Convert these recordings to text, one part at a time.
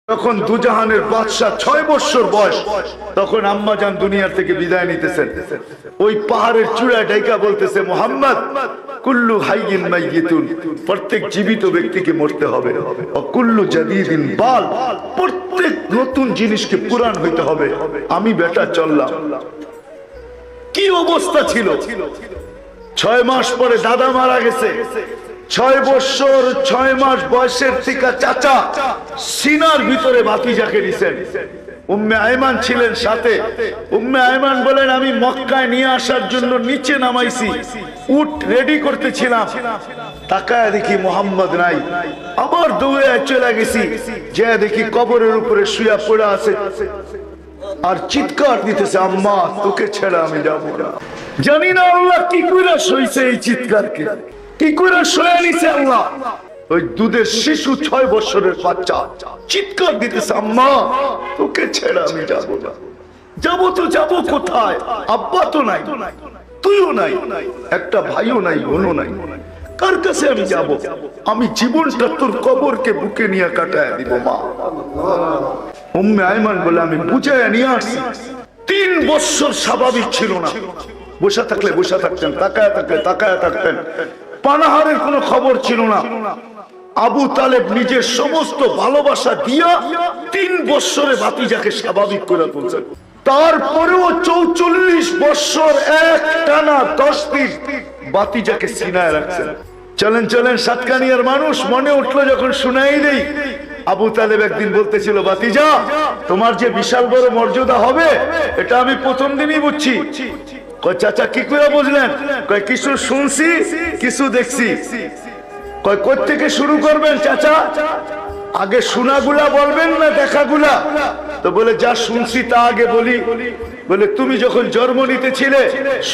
তখন দুজাহানের বাদশা 6 বছর বয়স, তখন আম্মাজান দুনিয়া থেকে বিদায় নিতেছেন। ওই পাহাড়ের চূড়ায় ডাইকা বলতেছে, মুহাম্মদ, কুল্লু হাইয়িন মাইয়িতুন, প্রত্যেক জীবিত ব্যক্তিকে মরতে হবে। ও কুল্লু জাদীদিন বাল, প্রত্যেক নতুন জিনিসকে পুরান হইতে হবে। আমি বেটা চললাম। কি অবস্থা ছিল! 6 মাস পরে দাদা মারা গেছে। 6 বছর 6 মাস বয়সের থেকে চাচা সিনার ভিতরে ভাতিজাকে নিছেন। উম্মে আয়মান ছিলেন সাথে। উম্মে আয়মান বলেন, আমি মক্কায় নিয়ে আসার জন্য নিচে নামাইছি, উট রেডি করতেছিলাম, তাকায় দেখি মুহাম্মদ নাই। আবার দৌড়ে চলে গেছি, যে দেখি কবরের উপরে শুয়া পড়ে আছে আর চিৎকার দিতেছে, আম্মা তোকে ছেড়ে আমি যাবো না। জানি না আল্লাহ কি করে সইছে এই চিৎকারকে, কি করে সয়ে নিছে আল্লাহ। ওই দুধের শিশু 6 বছরের বাচ্চা চিৎকার দিতেছে, আম্মা তোকে ছেড়ে আমি যাবো না। যাবো তো যাবো কোথায়? আব্বা তো নাই, তুইও নাই, একটা ভাইও নাই, বোনও নাই, কার কাছে আমি যাব? আমি জীবনটা তোর কবরকে বুকে নিয়ে কাটায় দিব মা। উম্মে আয়মান বলে, আমি বুঝায় নিয়ে আসি। 3 বছর স্বাভাবিক ছিল না, বসে থাকলে বসে থাকতেন, তাকায় থাকলে তাকায় থাকতেন, পানাহারের কোনো খবর ছিল না। আবু তালেব নিজের সমস্ত ভালোবাসা দিয়া 3 বছরে ভাতিজাকে স্বাভাবিক করে তুলছেন। তারপরেও 44 বছর এক টানা 10 দিন ভাতিজাকে সিনায় রাখছেন। চলেন চলেন সাতকানিয়ার মানুষ, মনে উঠলো যখন শুনাই দেই। আবু তালেব একদিন বলতেছিল, ভাতিজা তোমার যে বিশাল বড় মর্যাদা হবে এটা আমি প্রথম দিনই বুঝছি। কয় চাচা কি করে বুঝলেন? কয় কিছু শুনছি কিছু দেখছি। কয় কোথা থেকে শুরু করবেন চাচা? আগে শোনাগুলা বলবেন না দেখাগুলা? তো বলে, যা শুনছি তা আগে বলি। বলে, তুমি যখন জন্ম নিতেছিলে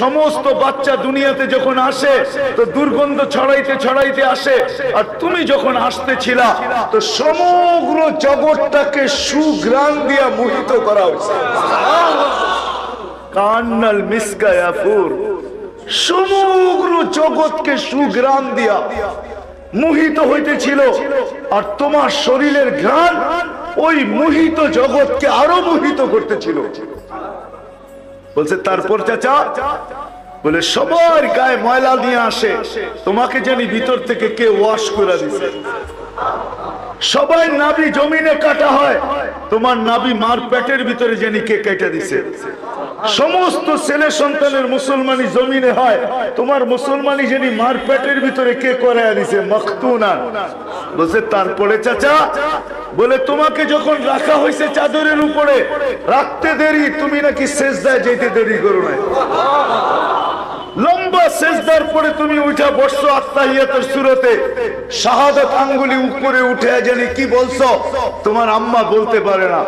সমস্ত বাচ্চা দুনিয়াতে যখন আসে তো দুর্গন্ধ ছড়াইতে ছড়াইতে আসে, আর তুমি যখন আসতেছিলা তো সমগ্র জগৎটাকে সুঘ্রাণ দিয়া মোহিত করা হয়েছে। কান্নাল মিসকা ইয়াফুর, সমগ্র জগৎকে সুঘ্রাণ দিয়া মোহিত হইতেছিল, আর তোমার শরীরের ঘ্রাণ ওই মোহিত জগৎকে আরো মোহিত করতেছিল। বলছে, তারপর চাচা? বলে, সবার গায়ে ময়লা নিয়ে আসে, তোমাকে জানি ভিতর থেকে কে ওয়াশ করে দিছে। সবাই নাভি জমিনে কাটা হয়, তোমার নাভি মার পেটের ভিতরে জানি কে কেটে দিছে। সমস্ত ছেলে সন্তানের মুসলমানি জমিনে হয়, তোমার মুসলমানি জানি মার পেটের ভিতরে কে করে দিছে, মখতুনা। বলছে, তারপরে চাচা? বলে, তোমাকে যখন রাখা হয়েছে চাদরের উপরে, রাখতে দেরি, তুমি নাকি সেজদায় যেতে দেরি করো না। লম্বা সেজদার পরে তুমি উঠা বসছো আত্তাহিয়াতের সূরাতে, শাহাদাত আঙ্গুলি উপরে উঠে জানি কি বলছো, তোমার আম্মা বলতে পারে না।